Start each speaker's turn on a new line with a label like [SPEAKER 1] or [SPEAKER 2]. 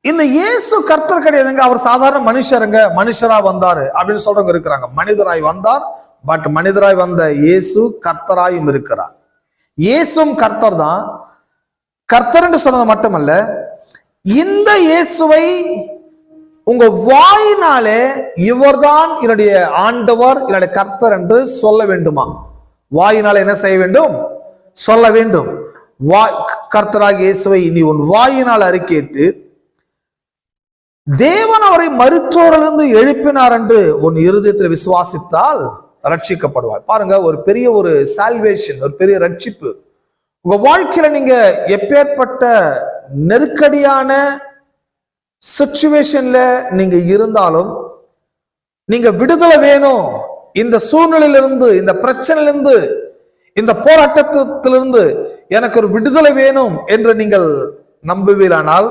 [SPEAKER 1] இந்த இயேசு கர்த்தர் கிடையாதுங்க, அவர் சாதாரண மனுஷருங்க, மனுஷரா வந்தாரு அப்படின்னு சொல்றவங்க இருக்கிறாங்க. மனிதராய் வந்தார், பட் மனிதராய் வந்த இயேசு கர்த்தராயும் இருக்கிறார். இயேசும் கர்த்தர் தான். கர்த்தர் என்று சொன்னது மட்டுமல்ல, இந்த இயேசுவை உங்க வாயினாலே இவர்தான் என்னுடைய ஆண்டவர், என்னுடைய கர்த்தர் என்று சொல்ல வேண்டுமா? வாயினால என்ன செய்ய வேண்டும்? சொல்ல வேண்டும். கர்த்தராகிய இயேசுவை நீ உன் வாயினால் அறிக்கையிட்டு தேவன் அவரை மருத்துவரிலிருந்து எழுப்பினார் என்று உன் இருதயத்தில் விசுவாசித்தால் ரட்சிக்கப்படுவார். பாருங்க, ஒரு பெரிய ஒரு சால்வேஷன், ஒரு பெரிய ரட்சிப்பு. உங்க வாழ்க்கையில நீங்க எப்பேற்பட்ட நெருக்கடியான சிச்சுவேஷன்ல நீங்க இருந்தாலும், நீங்க விடுதலை வேணும், இந்த சூழ்நிலையிலிருந்து, இந்த பிரச்சனையிலிருந்து, இந்த போராட்டத்திலிருந்து எனக்கு ஒரு விடுதலை வேணும் என்று நீங்கள் நம்புவீரானால்